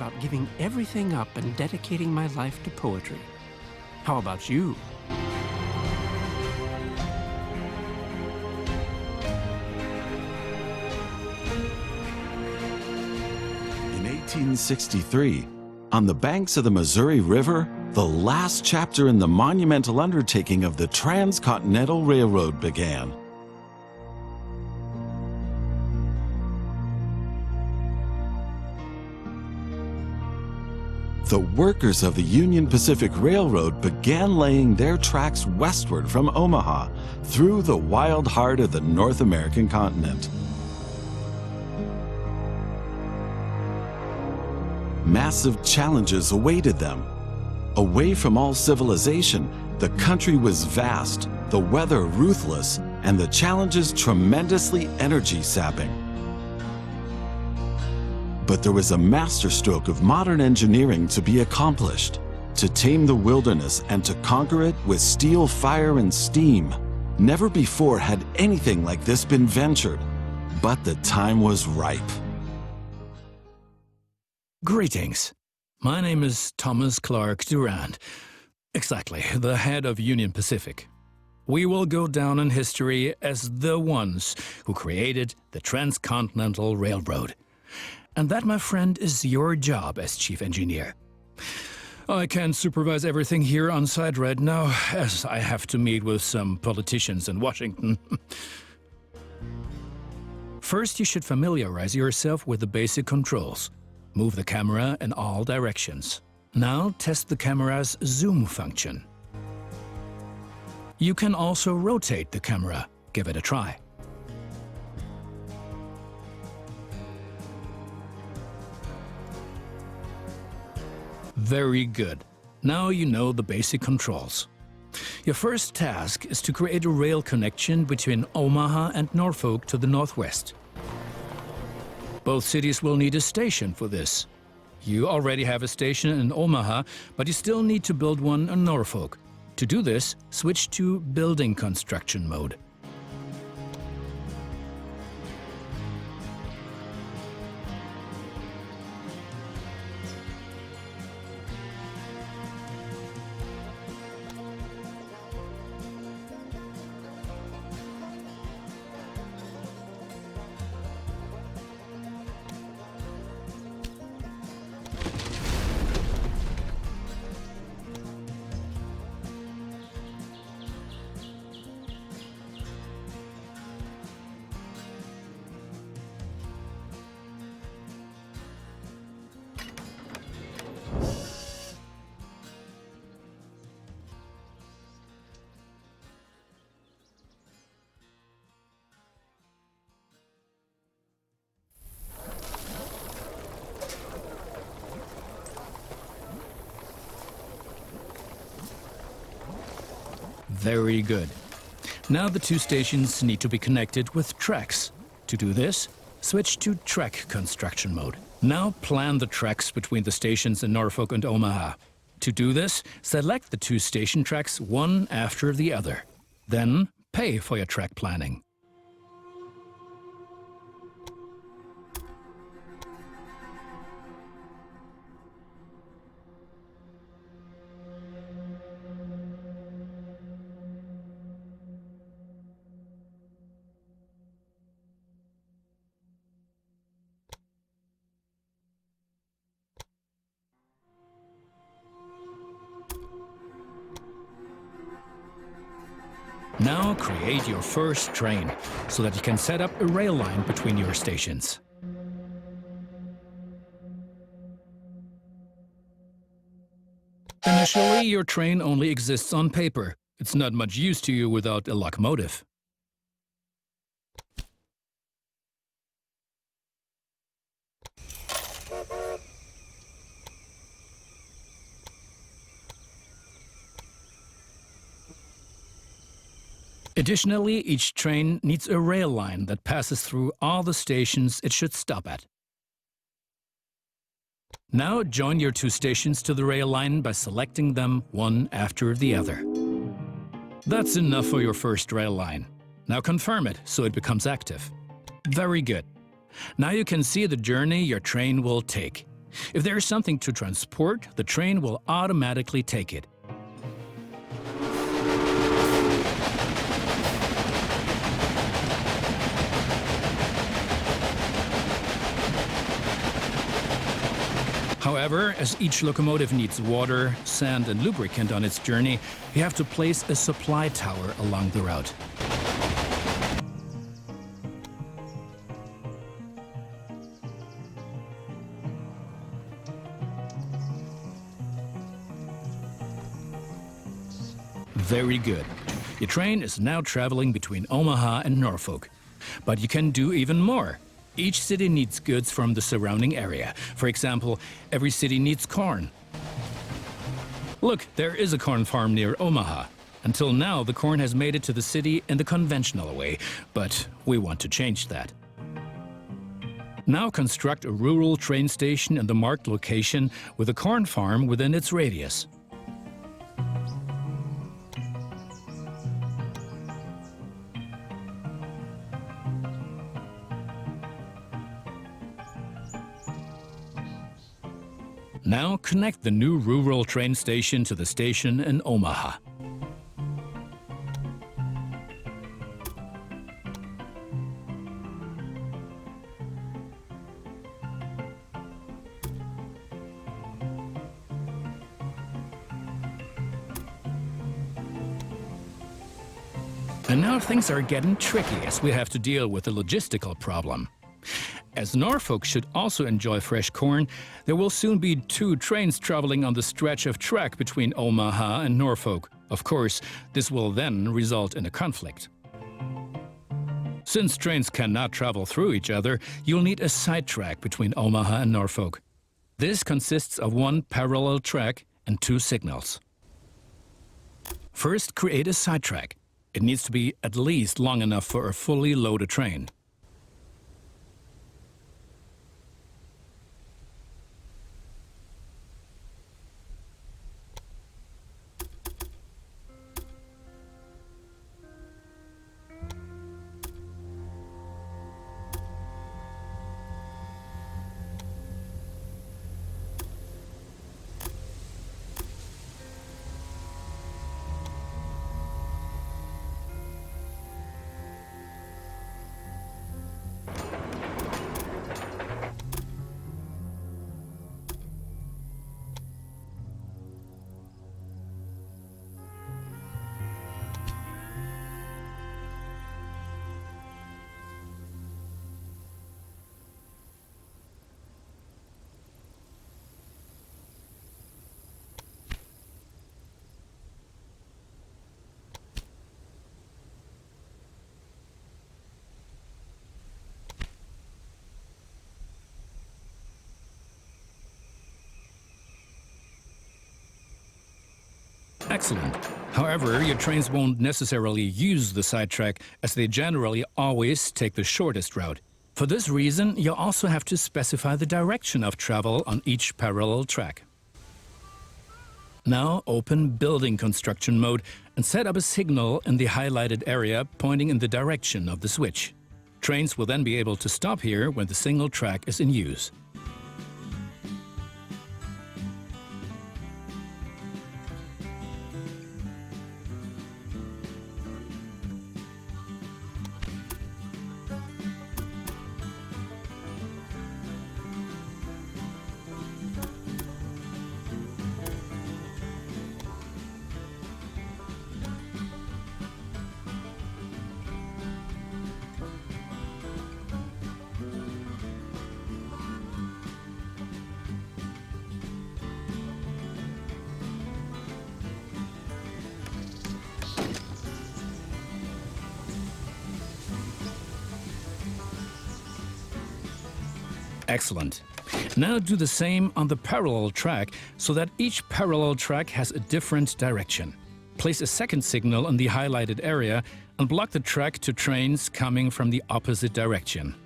about giving everything up and dedicating my life to poetry. How about you? In 1863, on the banks of the Missouri River, the last chapter in the monumental undertaking of the Transcontinental Railroad began. The workers of the Union Pacific Railroad began laying their tracks westward from Omaha through the wild heart of the North American continent. Massive challenges awaited them. Away from all civilization, the country was vast, the weather ruthless, and the challenges tremendously energy-sapping. But there was a masterstroke of modern engineering to be accomplished, to tame the wilderness and to conquer it with steel, fire, and steam. Never before had anything like this been ventured, but the time was ripe. Greetings. My name is Thomas Clark Durand. Exactly, the head of Union Pacific. We will go down in history as the ones who created the Transcontinental Railroad. And that, my friend, is your job as chief engineer. I can't supervise everything here on site right now, as I have to meet with some politicians in Washington. First, you should familiarize yourself with the basic controls. Move the camera in all directions. Now test the camera's zoom function. You can also rotate the camera. Give it a try. Very good. Now you know the basic controls. Your first task is to create a rail connection between Omaha and Norfolk to the northwest. Both cities will need a station for this. You already have a station in Omaha, but you still need to build one in Norfolk. To do this, switch to building construction mode. Very good. Now the two stations need to be connected with tracks. To do this, switch to track construction mode. Now plan the tracks between the stations in Norfolk and Omaha. To do this, select the two station tracks one after the other. Then pay for your track planning. Now create your first train so that you can set up a rail line between your stations. Initially, your train only exists on paper. It's not much use to you without a locomotive. Additionally, each train needs a rail line that passes through all the stations it should stop at. Now join your two stations to the rail line by selecting them one after the other. That's enough for your first rail line. Now confirm it so it becomes active. Very good. Now you can see the journey your train will take. If there is something to transport, the train will automatically take it. However, as each locomotive needs water, sand, and lubricant on its journey, you have to place a supply tower along the route. Very good. Your train is now traveling between Omaha and Norfolk. But you can do even more. Each city needs goods from the surrounding area. For example, every city needs corn. Look, there is a corn farm near Omaha. Until now, the corn has made it to the city in the conventional way, but we want to change that. Now construct a rural train station in the marked location with a corn farm within its radius. Now connect the new rural train station to the station in Omaha. And now things are getting tricky as we have to deal with a logistical problem. As Norfolk should also enjoy fresh corn, there will soon be 2 trains traveling on the stretch of track between Omaha and Norfolk. Of course, this will then result in a conflict. Since trains cannot travel through each other, you'll need a sidetrack between Omaha and Norfolk. This consists of 1 parallel track and 2 signals. First, create a sidetrack. It needs to be at least long enough for a fully loaded train. Excellent. However, your trains won't necessarily use the sidetrack, as they generally always take the shortest route. For this reason, you also have to specify the direction of travel on each parallel track. Now open Building Construction mode and set up a signal in the highlighted area pointing in the direction of the switch. Trains will then be able to stop here when the single track is in use. Excellent. Now do the same on the parallel track so that each parallel track has a different direction. Place a second signal in the highlighted area and block the track to trains coming from the opposite direction.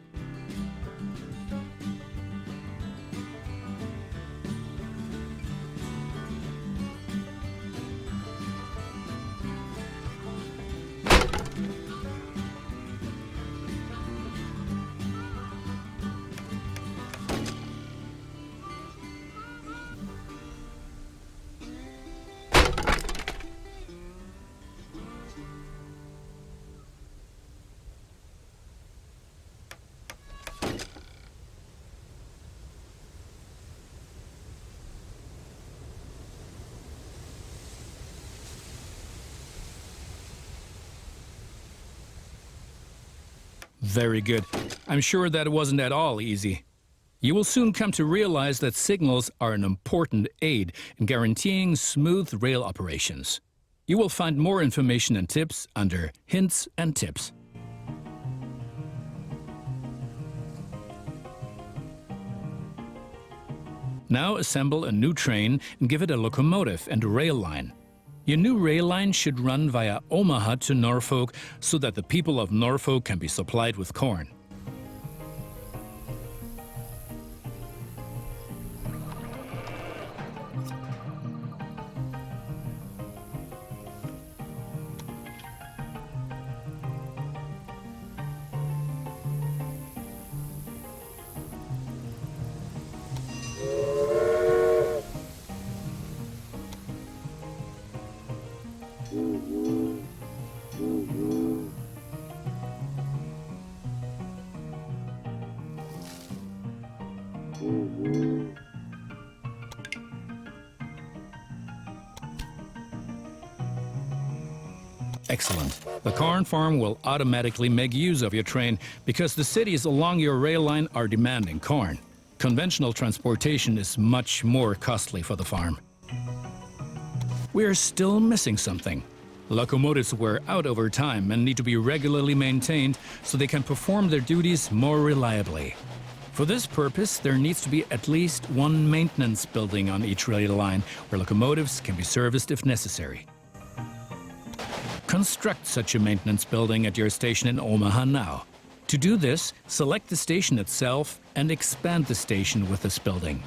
Very good. I'm sure that it wasn't at all easy. You will soon come to realize that signals are an important aid in guaranteeing smooth rail operations. You will find more information and tips under Hints and Tips. Now assemble a new train and give it a locomotive and a rail line. Your new rail line should run via Omaha to Norfolk so that the people of Norfolk can be supplied with corn. Excellent. The corn farm will automatically make use of your train because the cities along your rail line are demanding corn. Conventional transportation is much more costly for the farm. We are still missing something. Locomotives wear out over time and need to be regularly maintained so they can perform their duties more reliably. For this purpose, there needs to be at least one maintenance building on each rail line where locomotives can be serviced if necessary. Construct such a maintenance building at your station in Omaha now. To do this, select the station itself and expand the station with this building.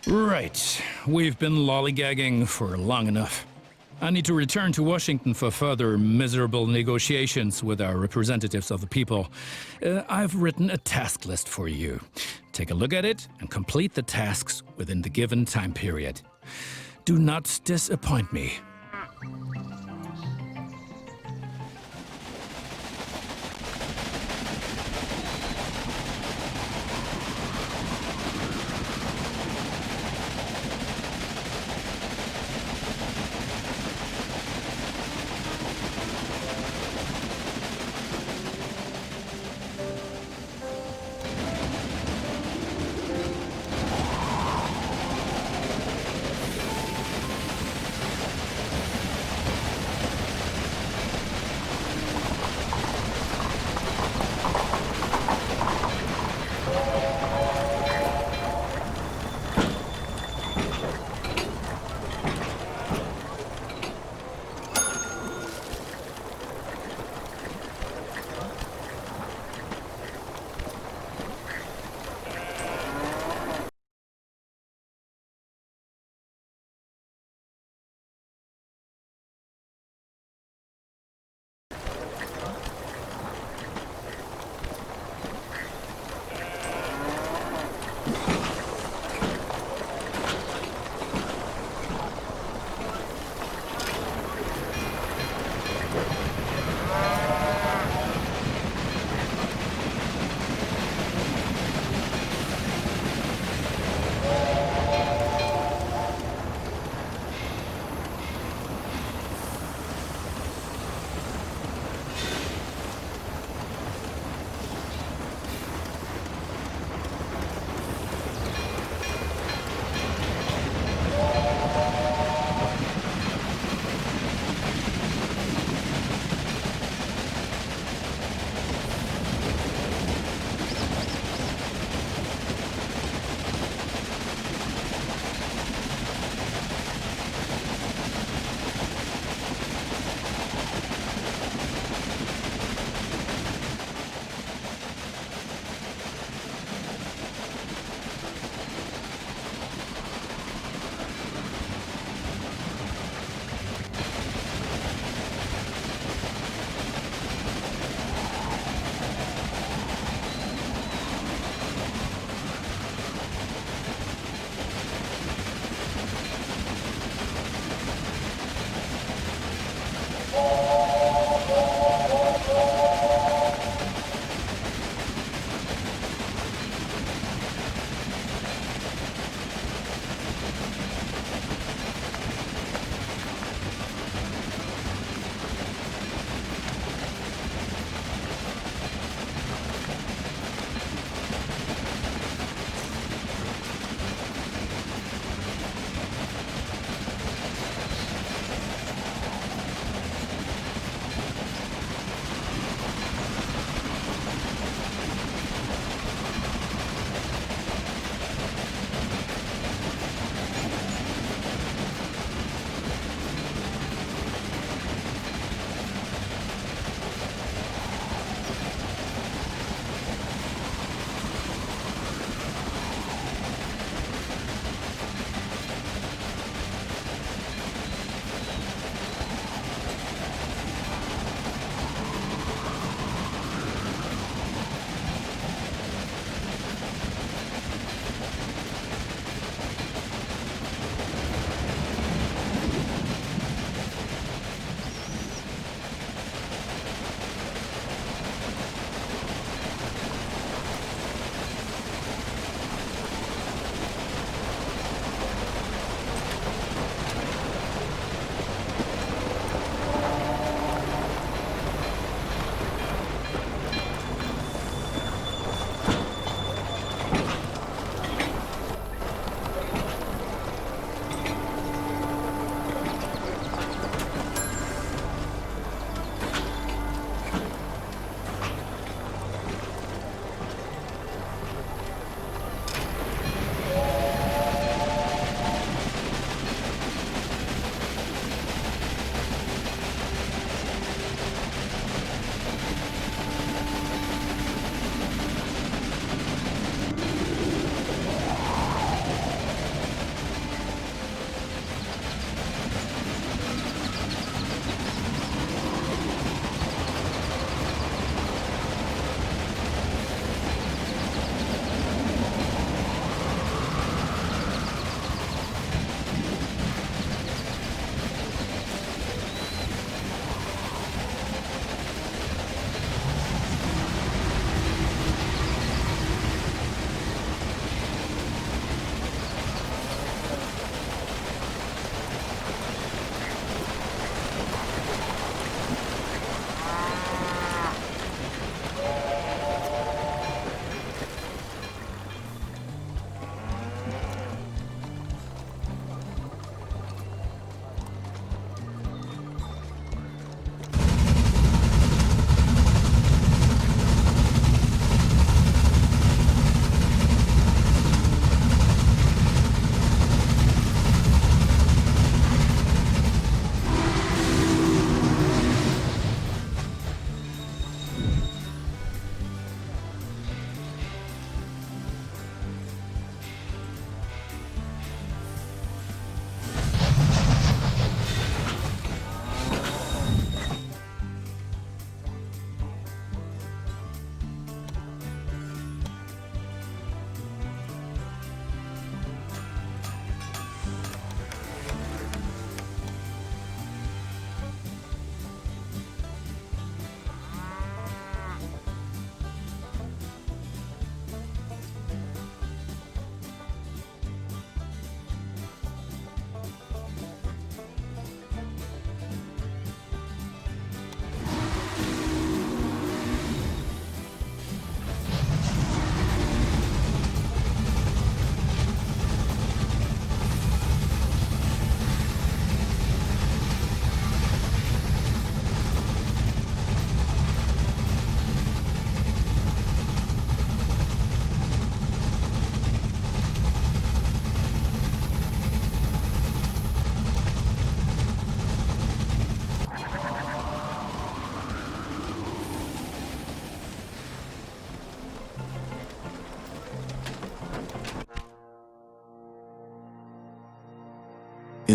Right, we've been lollygagging for long enough. I need to return to Washington for further miserable negotiations with our representatives of the people. I've written a task list for you. Take a look at it and complete the tasks within the given time period. Do not disappoint me.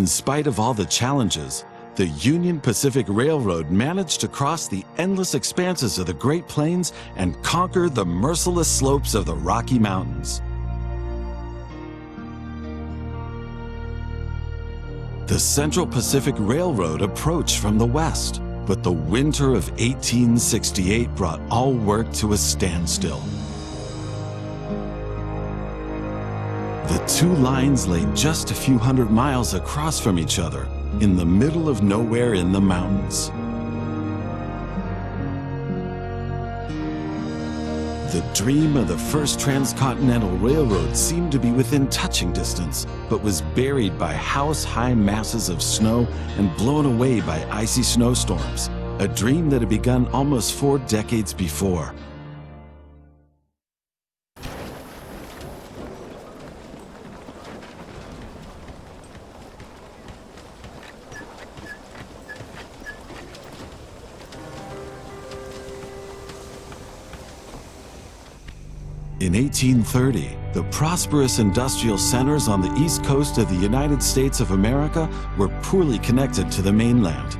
In spite of all the challenges, the Union Pacific Railroad managed to cross the endless expanses of the Great Plains and conquer the merciless slopes of the Rocky Mountains. The Central Pacific Railroad approached from the west, but the winter of 1868 brought all work to a standstill. The two lines lay just a few hundred miles across from each other, in the middle of nowhere in the mountains. The dream of the first Transcontinental Railroad seemed to be within touching distance, but was buried by house-high masses of snow and blown away by icy snowstorms, a dream that had begun almost 4 decades before. In 1830, the prosperous industrial centers on the east coast of the United States of America were poorly connected to the mainland.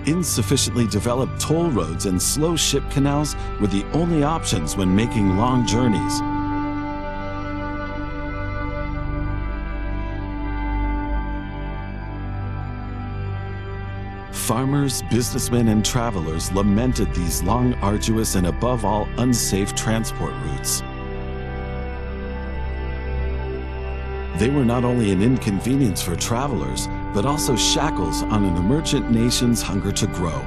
Insufficiently developed toll roads and slow ship canals were the only options when making long journeys. Farmers, businessmen, and travelers lamented these long, arduous, and above all, unsafe transport routes. They were not only an inconvenience for travelers, but also shackles on an emergent nation's hunger to grow.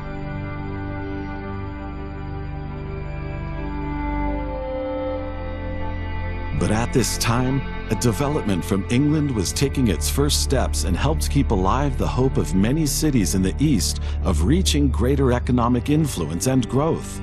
But at this time, a development from England was taking its first steps and helped keep alive the hope of many cities in the East of reaching greater economic influence and growth.